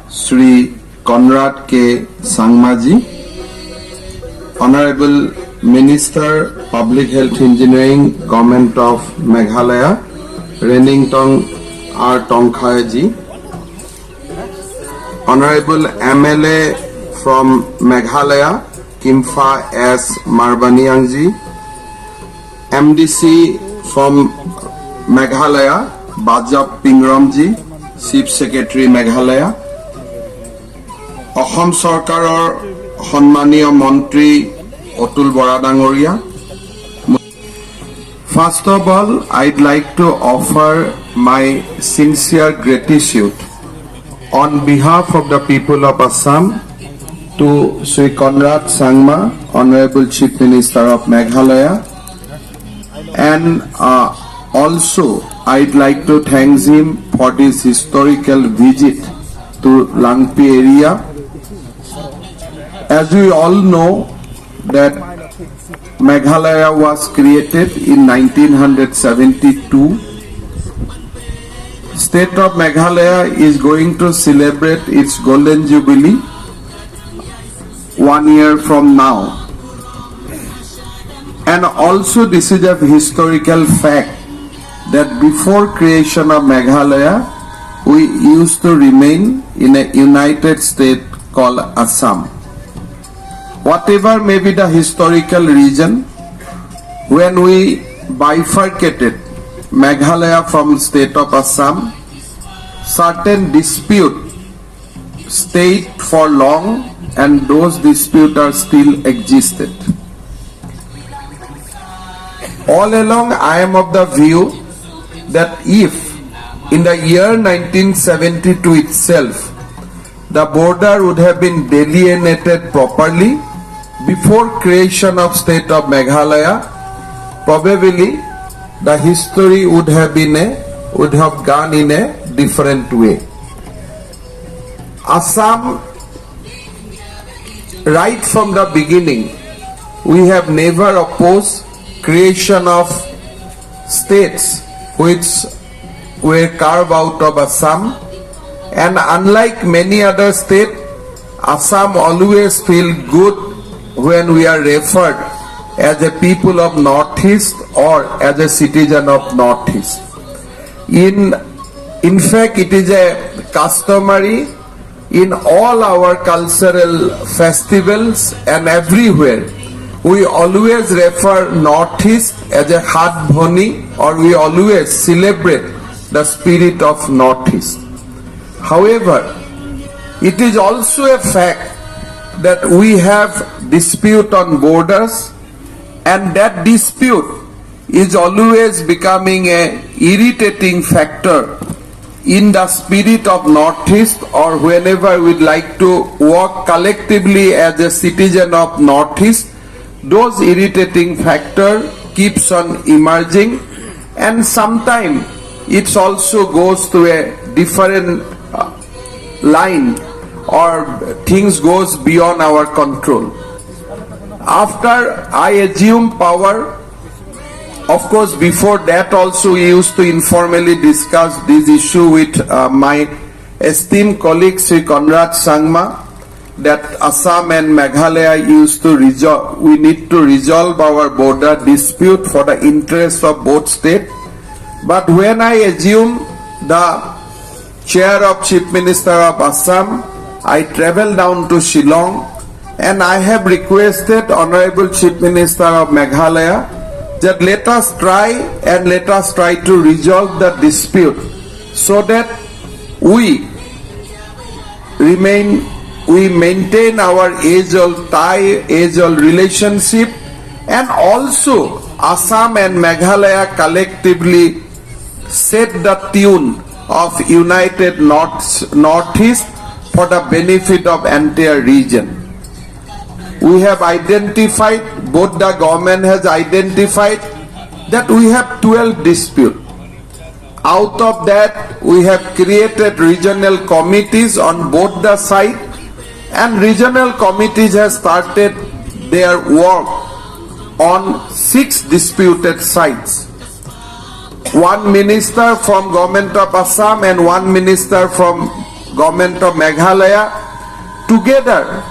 Sri Conrad K. Sangmaji, Honorable Minister, Public Health Engineering, Government of Meghalaya, Renington R. Tongkhayaji, Honorable MLA from Meghalaya, Kimfa S. Marbaniangji, MDC from Meghalaya, Bajab Pingramji, Chief Secretary Meghalaya, Ahom Sarkarar Honmaniya Mantri Otul Bora Dangoria. First of all, I'd like to offer my sincere gratitude on behalf of the people of Assam to Sri Conrad Sangma, Honorable Chief Minister of Meghalaya, and also I'd like to thank him for this historical visit to Langpi area. As we all know that Meghalaya was created in 1972. State of Meghalaya is going to celebrate its Golden Jubilee 1 year from now. And also this is a historical fact that before creation of Meghalaya, we used to remain in a united state called Assam. Whatever may be the historical reason, when we bifurcated Meghalaya from state of Assam, certain dispute stayed for long and those disputes are still existed. All along I am of the view that if in the year 1972 itself the border would have been delineated properly before creation of state of Meghalaya, probably the history would have gone in a different way. Assam, right from the beginning, we have never opposed creation of states which were carved out of Assam, and unlike many other states, Assam always feel good when we are referred as a people of Northeast or as a citizen of Northeast. In fact, it is a customary in all our cultural festivals and everywhere. We always refer Northeast as a Hat Bhoni, or we always celebrate the spirit of Northeast. However, it is also a fact that we have dispute on borders, and that dispute is always becoming a irritating factor in the spirit of Northeast, or whenever we'd like to work collectively as a citizen of Northeast, those irritating factor keeps on emerging, and sometimes it also goes to a different line, or things goes beyond our control. After I assumed power, of course before that also we used to informally discuss this issue with my esteemed colleague Sri Conrad Sangma, that Assam and Meghalaya we need to resolve our border dispute for the interest of both states. But when I assumed the chair of Chief Minister of Assam, I travelled down to Shillong and I have requested Honorable Chief Minister of Meghalaya that let us try to resolve the dispute so that we maintain our age-old tie, age-old relationship, and also Assam and Meghalaya collectively set the tune of united Northeast for the benefit of entire region. We have identified, both the government has identified that we have 12 disputes. Out of that, we have created regional committees on both the sides, and regional committees have started their work on 6 disputed sites. one minister from government of Assam and one minister from government of Meghalaya, together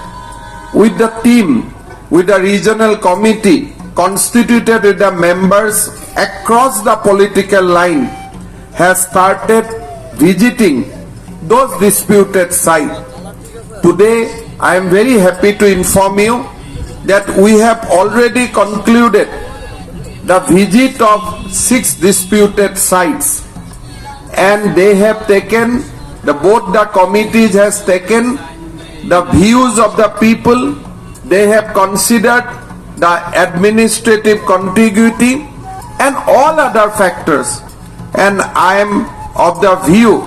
with the team, with the regional committee constituted with the members across the political line, has started visiting those disputed sites. Today, I am very happy to inform you that we have already concluded the visit of 6 disputed sites, and they have taken, both the committees has taken the views of the people. They have considered the administrative contiguity and all other factors, and I am of the view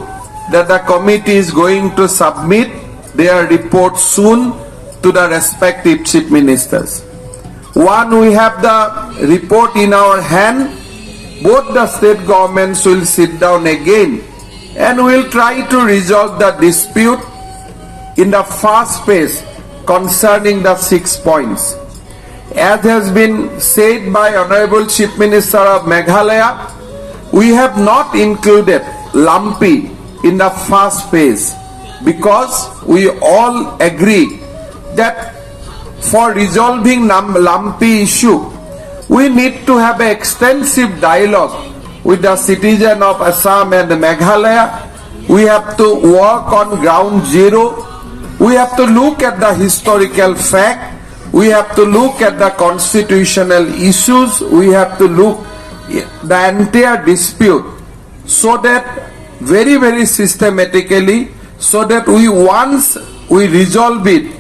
that the committee is going to submit their report soon to the respective chief ministers. One, we have the report in our hand. Both the state governments will sit down again and will try to resolve the dispute in the first phase concerning the 6 points. As has been said by Honorable Chief Minister of Meghalaya, we have not included Lampi in the first phase because we all agree that for resolving Lampi issue, we need to have an extensive dialogue with the citizen of Assam and Meghalaya. We have to work on ground zero. We have to look at the historical fact. We have to look at the constitutional issues. We have to look at the entire dispute so that very systematically, so that once we resolve it,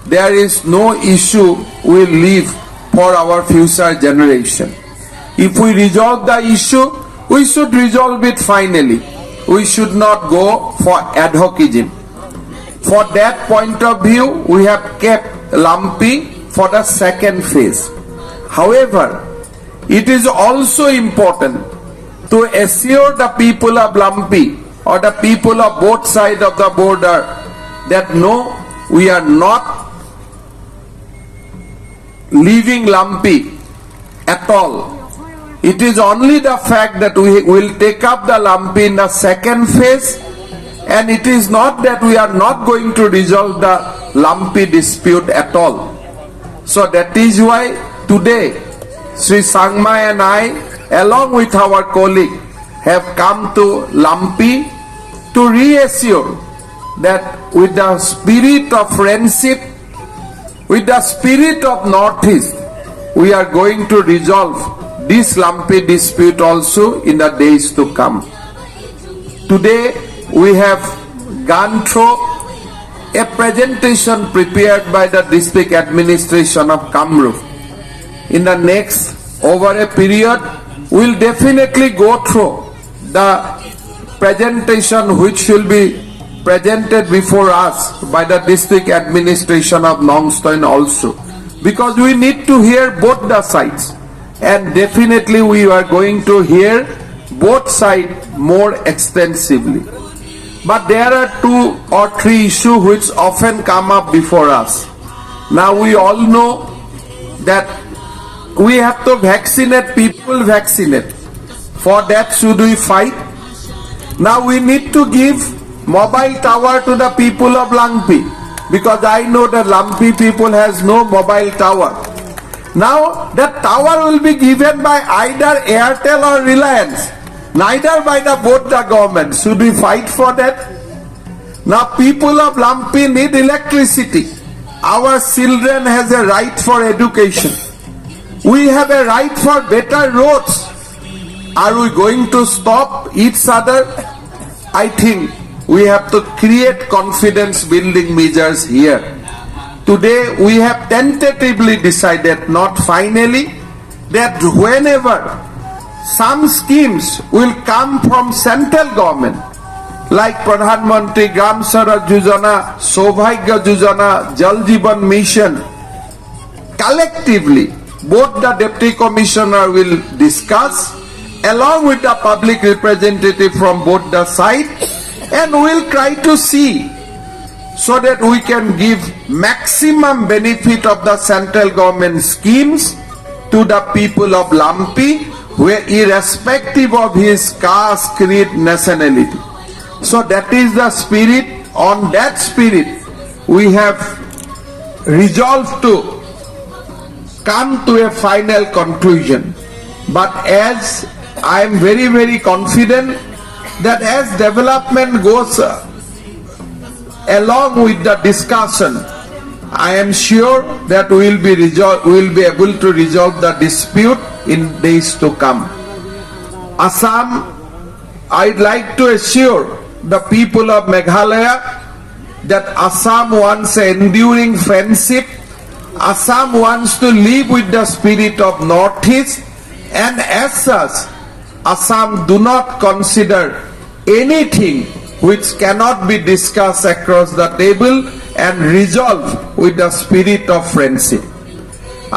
there is no issue we leave for our future generation. If we resolve the issue, we should resolve it finally. We should not go for ad hocism. For that point of view, we have kept Lampi for the second phase. However, it is also important to assure the people of Lampi or the people of both sides of the border that no, we are not leaving Lampi at all. It is only the fact that we will take up the Lampi in the second phase, and it is not that we are not going to resolve the Lampi dispute at all. So that is why today Sri Sangmai and I, along with our colleague, have come to Lampi to reassure that with the spirit of friendship, with the spirit of Northeast, we are going to resolve this Lampi dispute also in the days to come. Today we have gone through a presentation prepared by the district administration of Kamrup. In the next, over a period, we will definitely go through the presentation which will be presented before us by the district administration of Nongstoin also, because we need to hear both the sides, and definitely we are going to hear both sides more extensively. But there are 2 or 3 issues which often come up before us. Now we all know that we have to vaccinate people, vaccinate. For that should we fight? Now we need to give mobile tower to the people of Lampi, because I know that Lampi people has no mobile tower. Now that tower will be given by either Airtel or Reliance, neither by both the government. Should we fight for that? Now people of Lampi need electricity. Our children has a right for education. We have a right for better roads. Are we going to stop each other? I think we have to create confidence building measures here. Today we have tentatively decided, not finally, that whenever some schemes will come from central government, like Pradhan Mantri Gram Swaraj Yojana, Saubhagya Yojana, Jal Jeevan Mission, collectively both the deputy commissioner will discuss along with the public representative from both the sides, and we will try to see so that we can give maximum benefit of the central government schemes to the people of Lampi where irrespective of his caste, creed, nationality. So that is the spirit. On that spirit, we have resolved to come to a final conclusion. But as I am very, very confident that as development goes along with the discussion, I am sure that we will be able to resolve the dispute in days to come. Assam, I'd like to assure the people of Meghalaya that Assam wants an enduring friendship. Assam wants to live with the spirit of Northeast, and as such, Assam do not consider anything which cannot be discussed across the table and resolved with the spirit of friendship.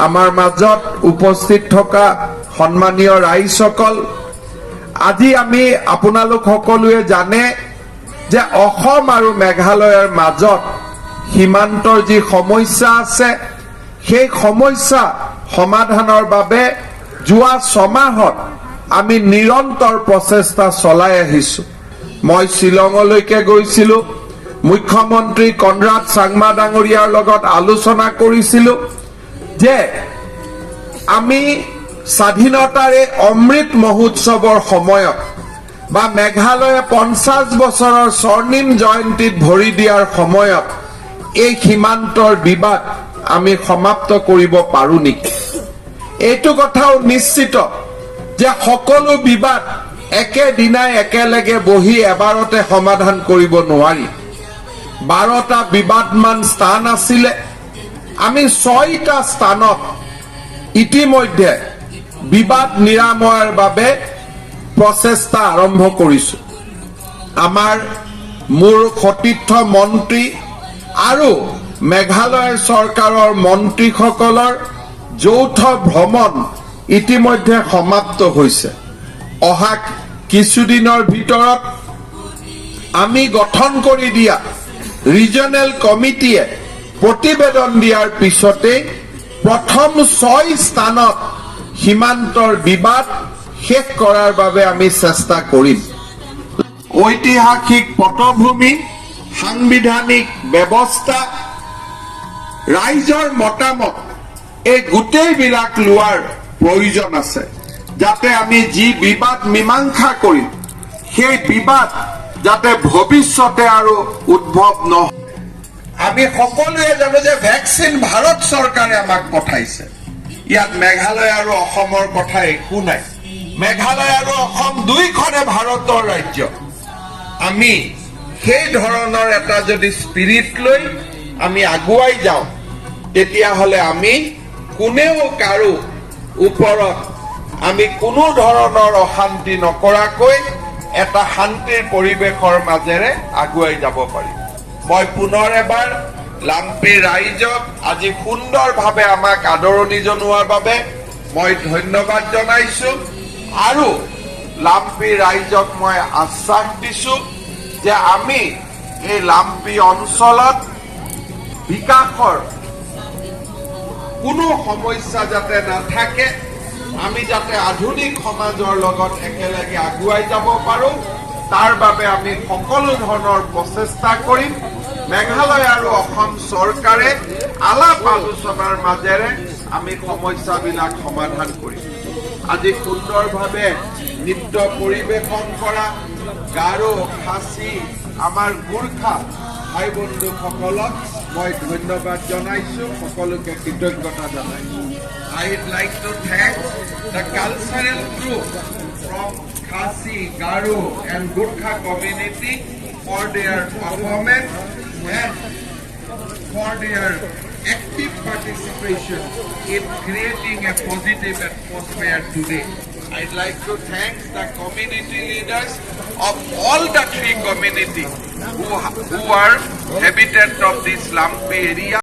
Amar মাজত উপস্থিত থকা সন্মানীয় ৰাইজসকল, আজি আমি আপোনালোক সকলোৱে জানে যে অসম আৰু মেঘালয়ৰ মাজত সীমান্তৰ যি সমস্যা আছে, সেই সমস্যা সমাধানৰ বাবে যোৱা 6 মাহত আমি নিৰন্তৰ প্ৰচেষ্টা চলাই আহিছো। মই শ্বিলঙলৈকে গৈছিলো, মুখ্যমন্ত্ৰী কনৰাড চাংমা ডাঙৰীয়াৰ লগত আলোচনা কৰিছিলো যে আমি স্বাধীনতাৰে অমৃত মহোৎসৱৰ সময়ত বা মেঘালয়ে 50 বছৰৰ স্বৰ্ণিম জয়ন্তীত ভৰি দিয়াৰ সময়ত এই সীমান্তৰ বিবাদ আমি সমাপ্ত কৰিব পাৰো নেকি। এইটো কথাও নিশ্চিত যে সকলো বিবাদ একেদিনাই একেলগে বহি এবাৰতে সমাধান কৰিব নোৱাৰি। 12টা বিবাদমান স্থান আছিলে, আমি 6টা স্থানত ইতিমধ্যে বিবাদ নিৰাময়ৰ বাবে প্ৰচেষ্টা আৰম্ভ কৰিছো। আমাৰ মোৰ সতীৰ্থ মন্ত্ৰী আৰু মেঘালয় চৰকাৰৰ মন্ত্ৰীসকলৰ যৌথ ভ্ৰমণ ইতিমধ্যে সমাপ্ত হৈছে। অহা কিছুদিনৰ ভিতৰত আমি গঠন কৰি দিয়া ৰিজনেল কমিটিয়ে প্ৰতিবেদন দিয়াৰ পিছতে প্ৰথম 6 স্থানত সীমান্তৰ বিবাদ শেষ কৰাৰ বাবে আমি চেষ্টা কৰিম। ঐতিহাসিক পটভূমি, সাংবিধানিক ব্যৱস্থা, ৰাইজৰ মতামত, এই গোটেইবিলাক লোৱাৰ প্ৰয়োজন আছে, যাতে আমি যি বিবাদ মীমাংসা কৰিম সেই বিবাদ যাতে ভৱিষ্যতে আৰু উদ্ভৱ নহয়। আমি সকলোৱে জানো যে ভেকচিন ভাৰত চৰকাৰে আমাক পঠাইছে। ইয়াত মেঘালয় আৰু অসমৰ কথা একো নাই। মেঘালয় আৰু অসম দুইখনে ভাৰতৰ ৰাজ্য। আমি সেই ধৰণৰ এটা যদি স্পিৰিট লৈ আমি আগুৱাই যাওঁ, তেতিয়াহ'লে আমি কোনেও কাৰো ওপৰত আমি কোনো ধৰণৰ অশান্তি নকৰাকৈ এটা শান্তিৰ পৰিৱেশৰ মাজেৰে আগুৱাই যাব পাৰিম। মই পুনৰ এবাৰ লাম্পি ৰাইজক আজি সুন্দৰভাৱে আমাক আদৰণি জনোৱাৰ বাবে মই ধন্যবাদ জনাইছো, আৰু লাম্পি ৰাইজক মই আশ্বাস দিছো যে আমি এই লাম্পি অঞ্চলত বিকাশৰ কোনো সমস্যা যাতে নাথাকে, আমি যাতে আধুনিক সমাজৰ লগত একেলগে আগুৱাই যাব পাৰো, তাৰ বাবে আমি সকলো ধৰণৰ প্ৰচেষ্টা কৰিম। মেঘালয় আৰু অসম চৰকাৰে আলাপ আলোচনাৰ মাজেৰে আমি সমস্যাবিলাক সমাধান কৰিম। আজি সুন্দৰভাৱে নৃত্য পৰিৱেশন কৰা গাৰো, খাচী, আমাৰ গোৰ্খা ভাই বন্ধুসকলক মই ধন্যবাদ জনাইছো, সকলোকে কৃতজ্ঞতা জনাইছো। I'd like to thank the cultural group from Khasi, Garo and Gurkha community for their performance and for their active participation in creating a positive atmosphere today. I'd like to thank the community leaders of all the 3 communities who are inhabitants of this Lampi area.